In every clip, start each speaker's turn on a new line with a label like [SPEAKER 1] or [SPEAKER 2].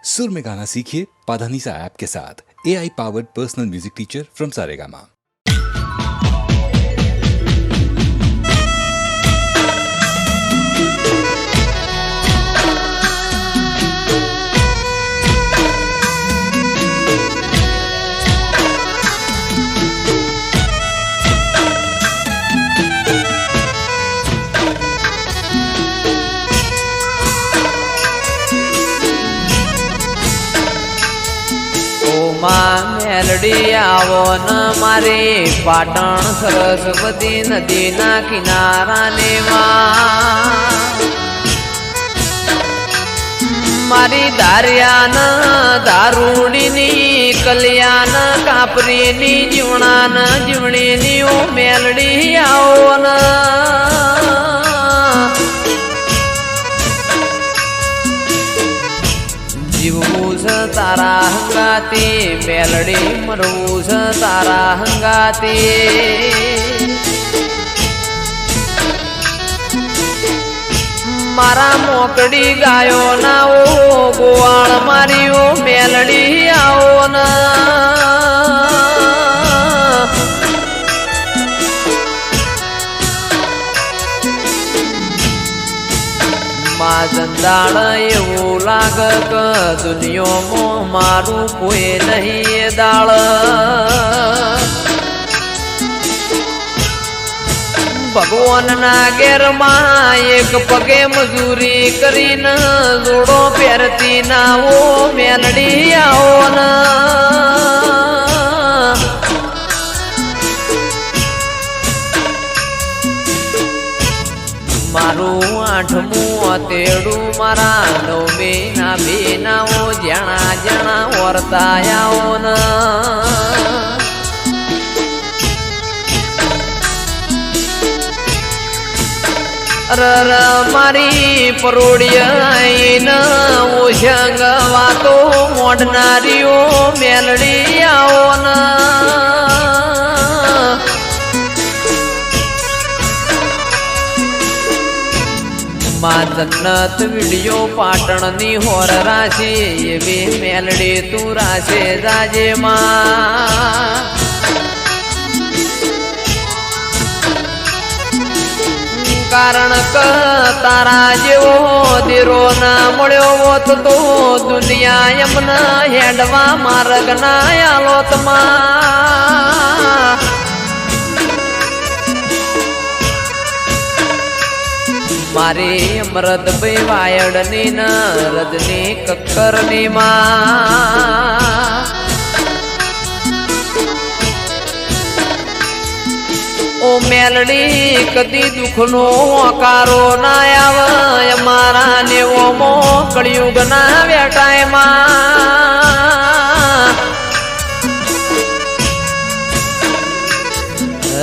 [SPEAKER 1] सुर में गाना सीखिए पाधानीसा ऐप के साथ। AI powered personal music teacher from Saregama.
[SPEAKER 2] Meldi આવો ન મારે પાટણ સરસ્વતી નદીના કિનારાને મારી દારિયાન દારૂડીની કલ્યાણ કાપરીની જીવણાન જીવણીની ઓ મેલડી આવો ન જીવવું છે તારા હંગાતી મેલડી મરવું છે તારા હંગાતી મારા મોકડી ગાયો ના ઓ ગોવાળ મારી ઓ મેલડી આવો ના જંદાળ એવું લાગ કે દુનિયામાં મારું કોઈ નહીં દાળ ભગવાનના ઘેરમાં એક પગે મજૂરી કરીને જોડો પહેરતી ના ઓ મેલડી આવો ના મારું આઠમું તેડું મારા નવમી ના બેનાઓ જણા જણા વર્તાયાઓ ન મારી પરોડિયા ઓશંગ વાતો મોડનારીઓ મેલડી આવો ના જન્નત વિડિયો પાટણની હોર રાશી એવી મેલડી તું રાશે જાજે માં કારણ કે તારા જેવો દીરો ના મળ્યો હોત તો દુનિયા એમના હેડવા માર્ગ ના આલોતમાં મારી અમૃત ભાઈ વાયડની ન રજની કક્કરની માં ઓ મેલડી કદી દુઃખનો હોકારો ના આવે મારા નેવો મો કળિયુગ ના વેટાયમાં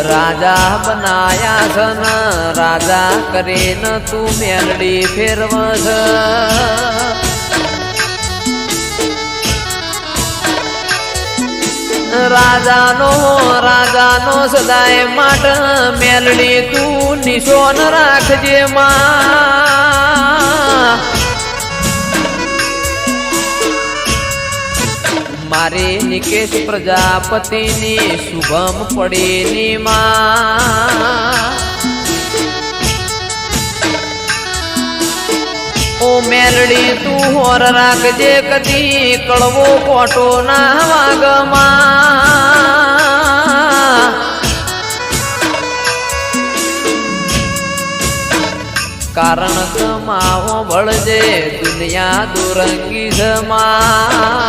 [SPEAKER 2] રાજા બનાયા છન રાજા કરીને તું મેલડી ફેરવસ રાજાનો સદાય માટ મેલડી તું નિશોન રાખજે માં મારી નિકેશ પ્રજાપતિની શુભમ પડીની માં ઓ મેલડી તું હોર રાખજે કદી કળવો કોટો ના વાગમાં કારણ કમાવો બળજે દુનિયા દુરંગી જમા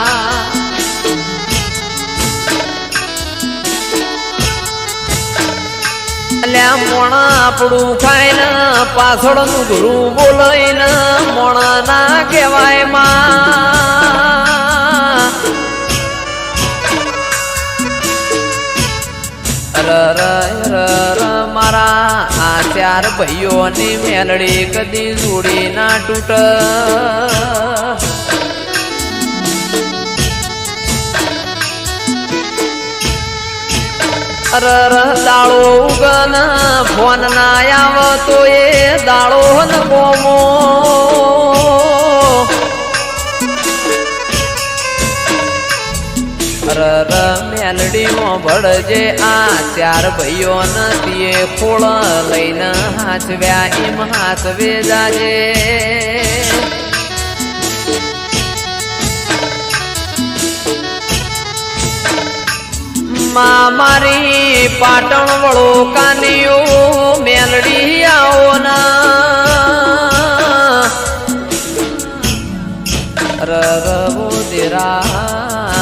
[SPEAKER 2] મોણા આપણું ખાઈને પાછળનું ગુરુ બોલાઈને મોણા ના કહેવાય માં મારા આ ચાર ભાઈઓની મેલડી કદી જોડી ના તૂટ દાળો ઉગન ફોન ના આવતો એ દાળો ન ગોમો રર મેલડીમાં ભળજે આ ચાર ભાઈઓ નથી ખોળ લઈને હાચવ્યા એમ હાચવે જાજે મારી પાટણ વળો કાનીઓ મેલડી આવો ના રવો દેરાયાઓ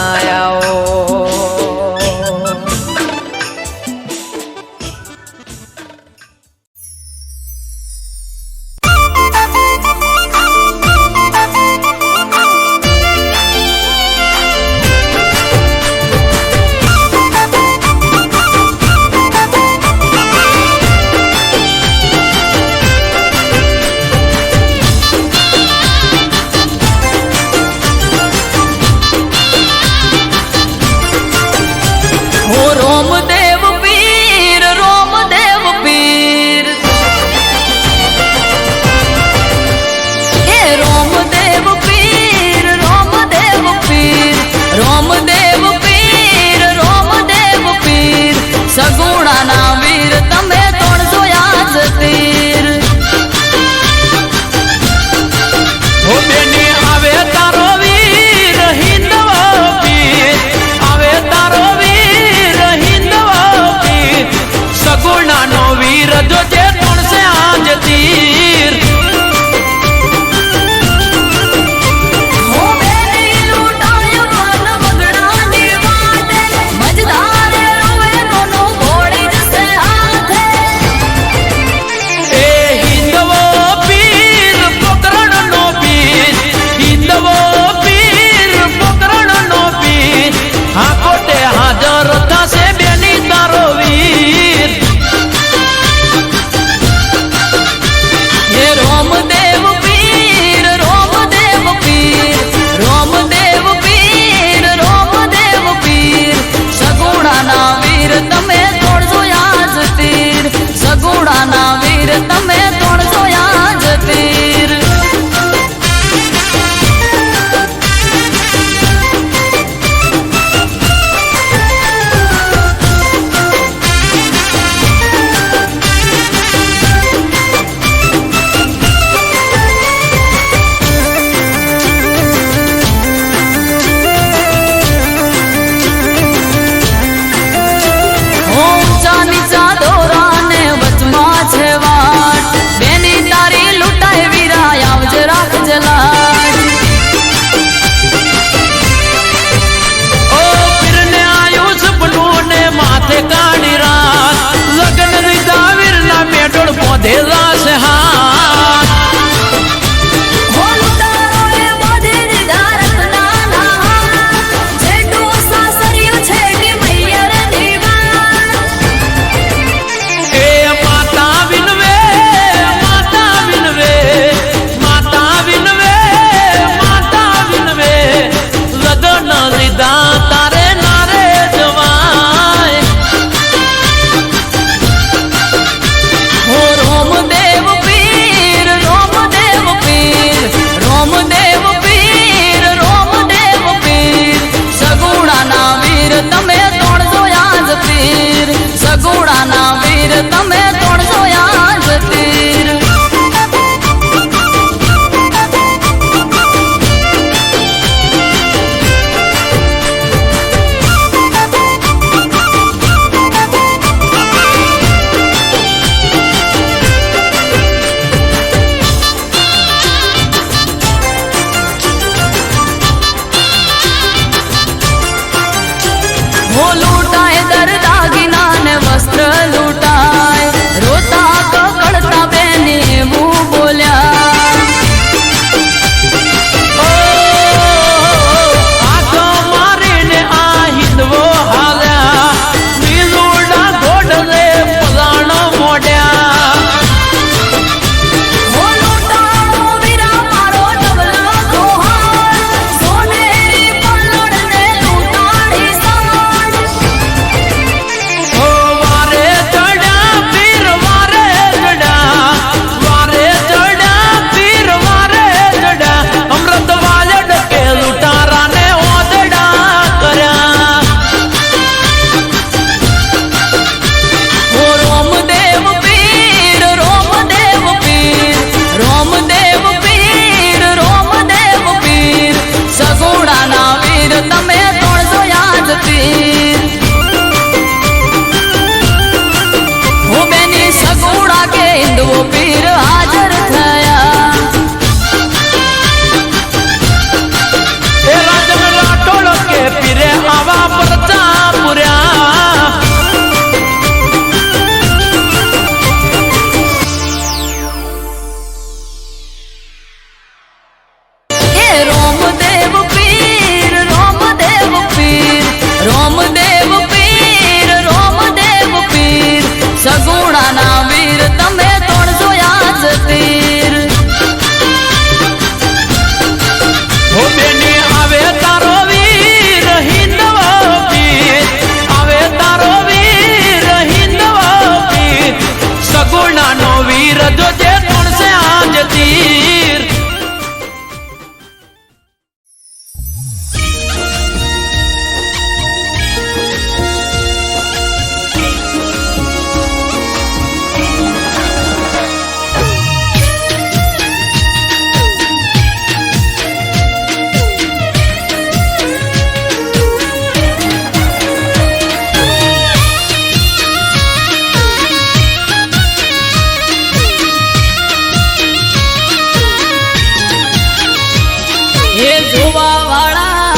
[SPEAKER 3] વાળા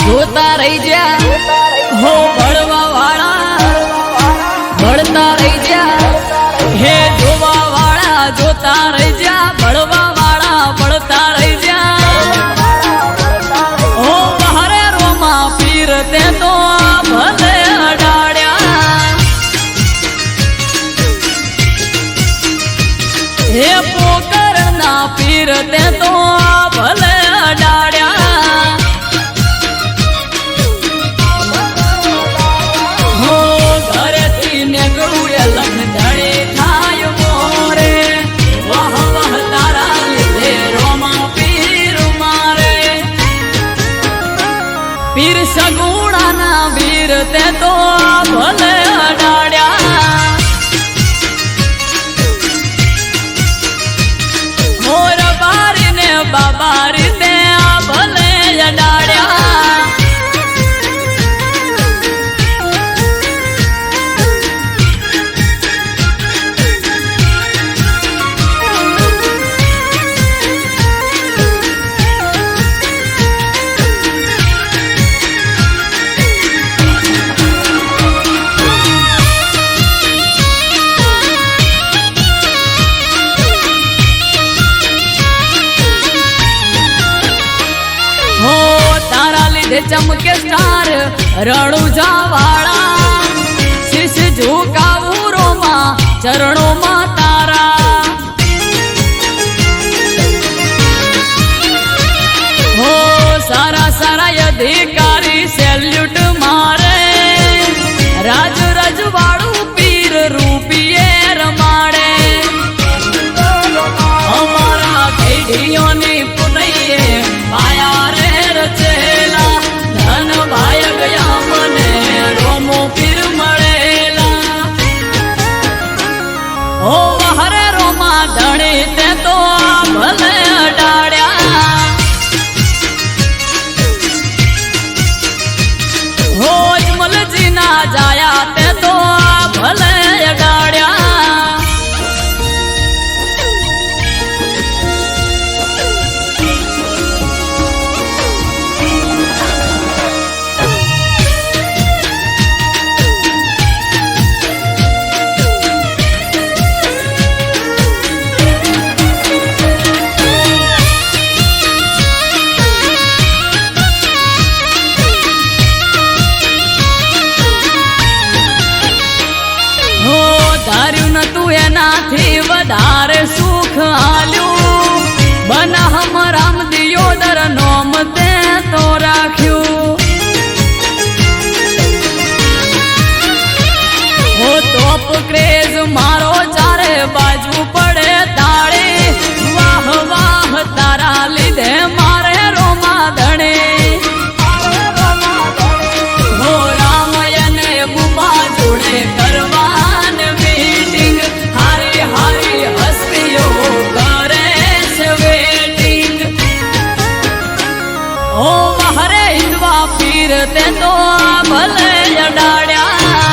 [SPEAKER 3] જોતા રહી જા હો ભળવા વાળા ભળતા રહી જા હે જોવા વાળા જોતા રહી જા ભળવા વાળા ભળતા રહી જા ઓ બહારે રોમા પીર તે તો ભલે અડાડ્યા હે પોકર ના પીર તે તો ભલે અડાડ્યા હો ઘરેથી નીકળું એ લખધડે થાય મોરે વાહ વાહ તારા લીધે રોમા પીર મારે પીર સગુણાના વીર તે તો ભલે અડાડ્યા મોર બારી ને બાબારી તે ભલે અડાડ્યા હો તારા લીધે ચમકે સ્ટાર રણુજા વાળા શીશ ઝુકાવું રોમા ચરણોમાં તારા હો સારા સારા અધિકારી સેલ્યુટ મારે રાજ રજવાડું પીર રૂપિયે રમાડે અમારા કઈડીઓની પુનૈયે માયા રે રચેલા ધન ભાય ગયા મને રોમો પીર મળેલા ઓ હરે રોમા ધણી તે તો ભલે અડાડ્યા હો જમલજી ના જાયા તે તો ભલે અડાડ્યા હો ધાર્યું નતું એનાથી વધારે સુખ આલ્યું બનાહમ રામ દિયોદર નોમ તે તો રાખ્યું હો તોપ ક્રેઝ મારો ચારે બાજુ પડે તાળી વાહ વાહ તારા લીધે મારે રોમા ધણે હો રામયને બુમા જોડે કરવાન મીટિંગ હારી હારી હસ્તીઓ કરે છે વેટિંગ ઓ હરે હિંદવા પીર તે તો ભલે અડાડ્યા